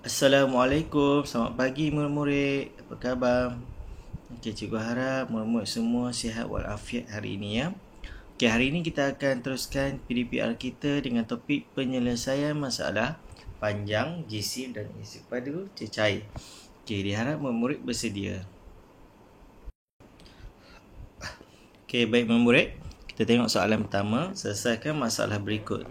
Assalamualaikum, selamat pagi murid-murid. Apa khabar? Okey, cikgu harap murid-murid semua sihat walafiat hari ini ya. Okey, hari ini kita akan teruskan PDPR kita dengan topik penyelesaian masalah panjang, jisim dan isi padu cecair. Okey, diharap murid-murid bersedia. Okey, baik murid-murid. Kita tengok soalan pertama, selesaikan masalah berikut.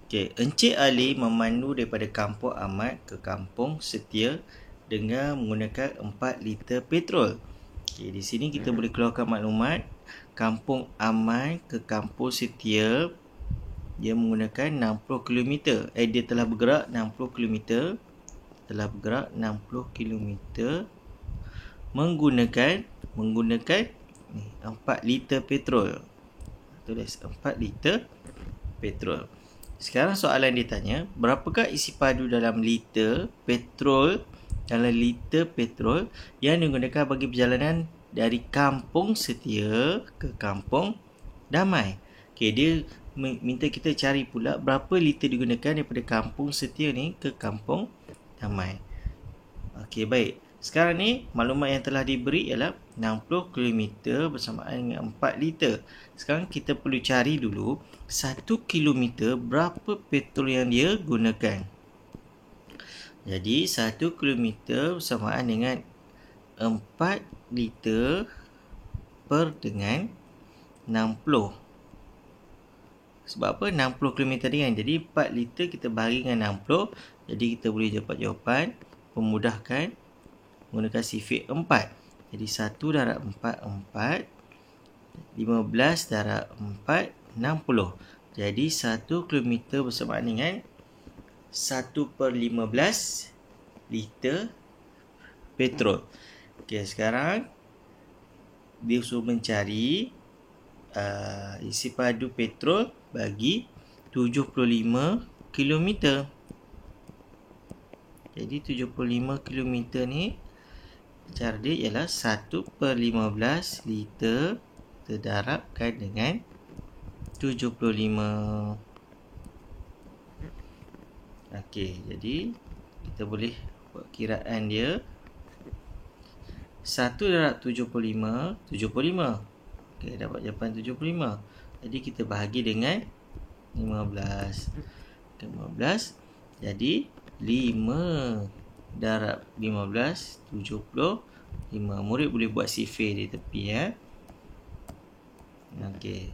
Okey, Encik Ali memandu daripada Kampung Ahmad ke Kampung Setia dengan menggunakan 4 liter petrol. Okey, di sini kita boleh keluarkan maklumat Kampung Ahmad ke Kampung Setia dia menggunakan 60 km. Dia telah bergerak 60 km. Telah bergerak 60 km menggunakan 4 liter petrol. Tulis 4 liter petrol. Sekarang soalan dia tanya, berapakah isi padu dalam liter petrol yang digunakan bagi perjalanan dari Kampung Setia ke Kampung Damai. Okey, dia minta kita cari pula berapa liter digunakan daripada Kampung Setia ni ke Kampung Damai. Okey, baik. Sekarang ni maklumat yang telah diberi ialah 60 km bersamaan dengan 4 liter. Sekarang kita perlu cari dulu 1 km berapa petrol yang dia gunakan. Jadi 1 km bersamaan dengan 4 liter per dengan 60. Sebab apa? 60 km tadi kan. Jadi 4 liter kita bahagi dengan 60. Jadi kita boleh dapat jawapan memudahkan menggunakan sifik 4. Jadi 1 darab 4, 4. 15 darab 4, 60. Jadi 1 km bersamaan dengan 1/15 liter petrol. Okey, sekarang dia suruh mencari isi padu petrol bagi 75 km. Jadi 75 km ni cara dia ialah 1/15 liter terdarabkan dengan 75. Okey, jadi kita boleh buat kiraan dia. 1 darab 75, 75. Okey, dapat jawapan 75. Jadi kita bahagi dengan 15. 15. Jadi 5 darab 15, 75. Murid boleh buat sifir di tepi ya. Okey.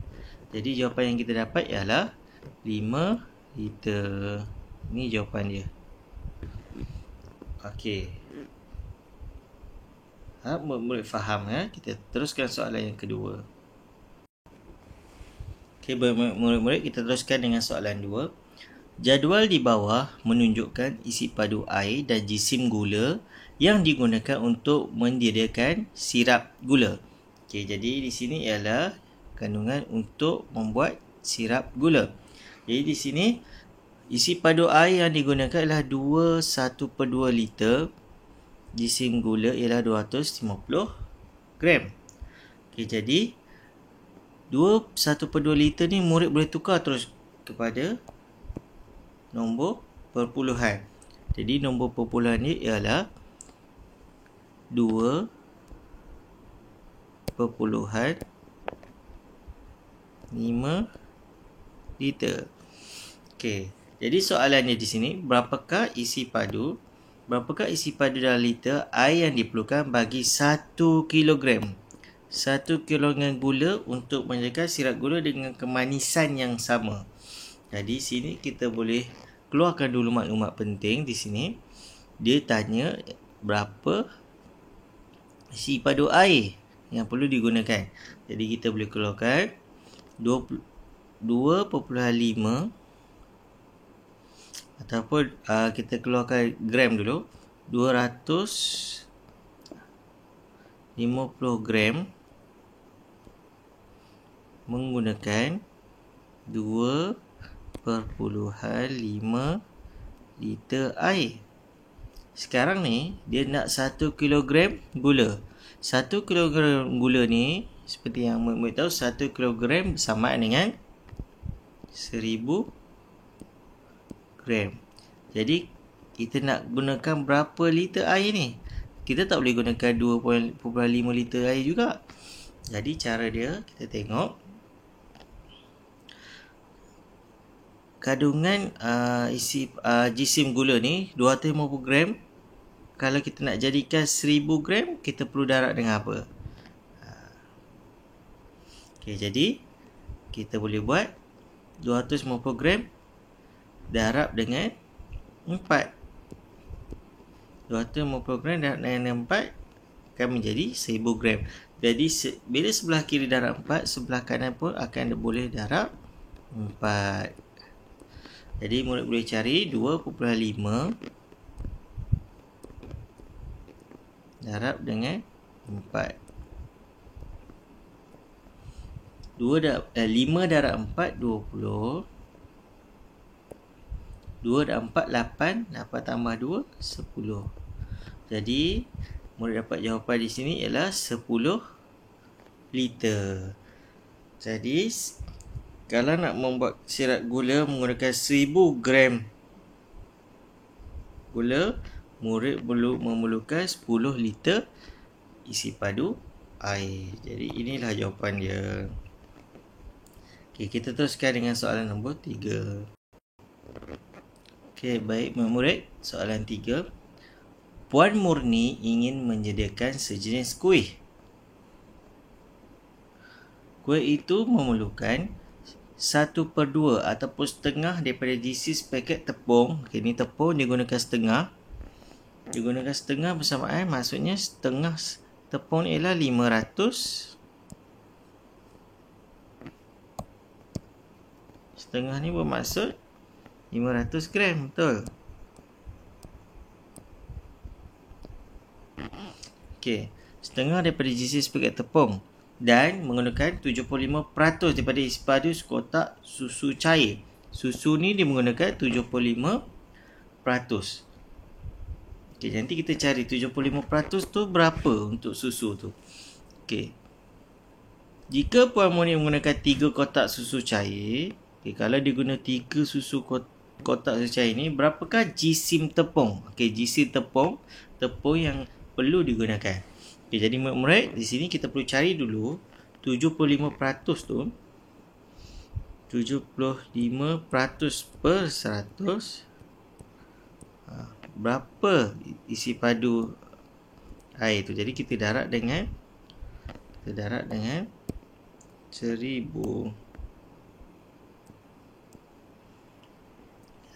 Jadi jawapan yang kita dapat ialah 5 liter. Ini jawapan dia. Okey. Harap murid faham ya. Kita teruskan soalan yang kedua. Okey, murid-murid, kita teruskan dengan soalan 2. Jadual di bawah menunjukkan isi padu air dan jisim gula yang digunakan untuk mendirikan sirap gula. Okey, jadi di sini ialah kandungan untuk membuat sirap gula. Jadi di sini isi padu air yang digunakan ialah 1/2 liter. Jisim gula ialah 250 gram. Okey, jadi 1/2 liter ni murid boleh tukar terus kepada nombor perpuluhan. Jadi nombor perpuluhan ni ialah 2.5 liter. Okey, jadi soalannya di sini, berapakah isi padu dalam liter air yang diperlukan bagi 1 kilogram? 1 kilogram gula untuk menjadikan sirap gula dengan kemanisan yang sama. Jadi sini kita boleh keluarkan dulu maklumat penting di sini. Dia tanya berapa isi padu air yang perlu digunakan. Jadi kita boleh keluarkan 2.5 ataupun kita keluarkan gram dulu. 250 gram menggunakan 2.5 liter air. Sekarang ni dia nak 1 kilogram gula. 1 kilogram gula ni seperti yang murid tahu, 1 kilogram bersamaan dengan 1000 gram. Jadi kita nak gunakan berapa liter air ni. Kita tak boleh gunakan 2.5 liter air juga. Jadi cara dia, kita tengok kandungan isi jisim gula ni 250 gram. Kalau kita nak jadikan 1000 gram, kita perlu darab dengan apa? Okey, jadi kita boleh buat 250 gram darab dengan 4. 250 gram darab dengan 4 akan menjadi 1000 gram. Jadi bila sebelah kiri darab 4, sebelah kanan pun akan boleh darab 4. Jadi murid boleh cari 2.5 darab dengan 4. 5 darab 4, 20. 2 darab 4, 8. 8 tambah 2, 10. Jadi, murid dapat jawapan di sini ialah 10 liter. Jadi, kalau nak membuat sirap gula menggunakan 1000 gram gula, murid perlu memerlukan 10 liter isi padu air. Jadi, inilah jawapan dia. Okey, kita teruskan dengan soalan nombor 3. Okey, baik murid. Soalan 3. Puan Murni ingin menyediakan sejenis kuih. Kuih itu memerlukan 1/2 ataupun setengah daripada isi paket tepung. Okey, ni tepung dia gunakan setengah. Dia gunakan setengah bersamaan, maksudnya setengah tepung ni ialah 500. Setengah ni bermaksud 500 gram, betul? Okey, setengah daripada isi paket tepung dan menggunakan 75% daripada isi padu sekotak susu cair. Susu ni dia menggunakan 75%. Okey, nanti kita cari 75% tu berapa untuk susu tu. Okey. Jika Puan Murni menggunakan 3 kotak susu cair, kalau dia guna 3 susu kotak susu cair ni, berapakah jisim tepung? Okey, jisim tepung yang perlu digunakan. Okey, jadi murid, di sini kita perlu cari dulu 75% tu. 75% per 100. Berapa isi padu air tu? Jadi kita darab dengan 1000.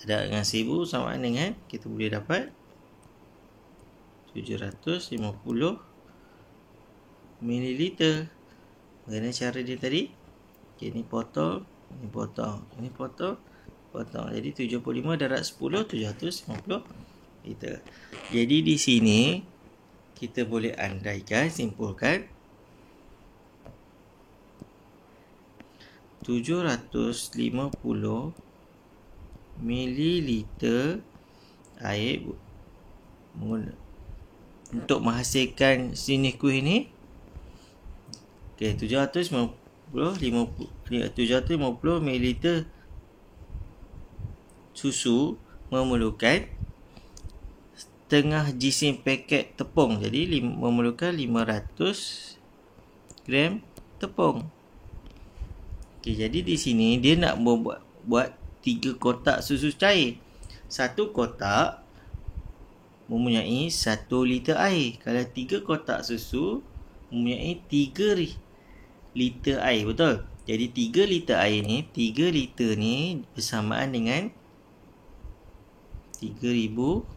Darab dengan 1000 sama dengan kita boleh dapat 750 mililiter. Bagaimana cara dia tadi? Okay, ni potong, ni potong, ni potong, potong. Jadi 75 darab 10, 750 liter. Jadi di sini kita boleh andaikan, simpulkan 750 mililiter air untuk menghasilkan jenis kuih ni. Okey, 750 mililiter susu memerlukan setengah jisim paket tepung. Jadi memerlukan 500 gram tepung. Okey, jadi di sini dia nak buat 3 kotak susu cair. Satu kotak mempunyai 1 liter air. Kalau 3 kotak susu mempunyai 3 liter air, betul? Jadi 3 liter air ni, 3 liter ni bersamaan dengan 3000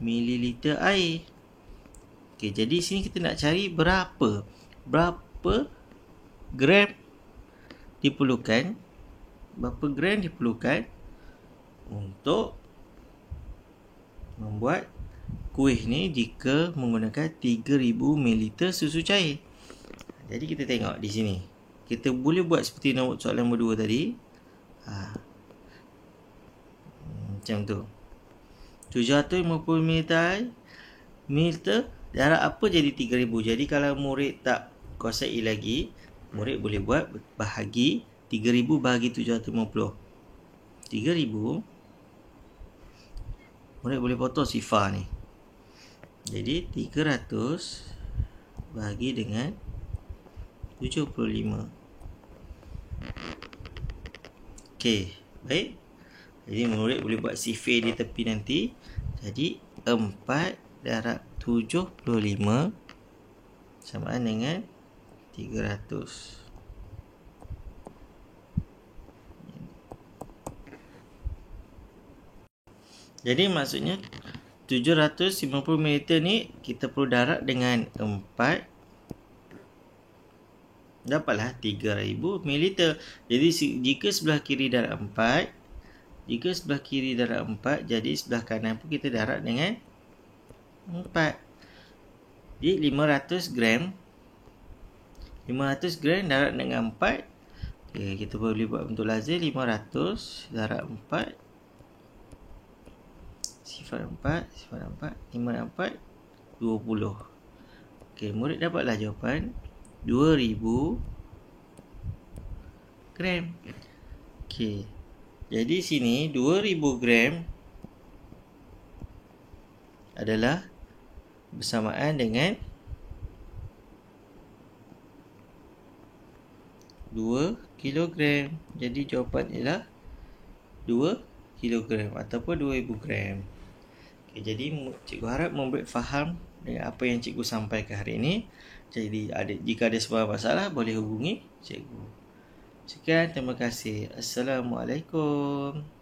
mililiter air. Okey, jadi sini kita nak cari berapa gram diperlukan, untuk membuat kuih ni jika menggunakan 3000 mililiter susu cair. Jadi kita tengok di sini. Kita boleh buat seperti soalan nombor 2 tadi. Macam tu. 750 mililiter darab apa jadi 3000. Jadi kalau murid tak kuasai lagi, murid boleh buat bahagi 3000 bahagi 750. 3000 murid boleh potong sifar ni. Jadi 300 bahagi dengan 75. Okey, baik. Jadi murid boleh buat sifir di tepi nanti. Jadi 4 darab 75 sama dengan 300. Jadi maksudnya 750 ml ni kita perlu darab dengan 4. Dapatlah 3000 ml. Jadi jika sebelah kiri darab 4, jika sebelah kiri darab 4, jadi sebelah kanan pun kita darab dengan 4. Jadi 500 gram. 500 gram darab dengan 4. Okay, kita boleh buat bentuk lazim. 500 darab 4. Sifar 4. 5 dan 4. 20. Okay, murid dapatlah jawapan 2000 gram. Okay. Jadi sini 2000 gram adalah bersamaan dengan 2 kilogram. Jadi jawapan ialah 2 kilogram ataupun 2000 gram. Okay, jadi cikgu harap murid faham dengan apa yang cikgu sampaikan hari ini. Jadi jika ada sebuah masalah boleh hubungi cikgu. Sekian, terima kasih. Assalamualaikum.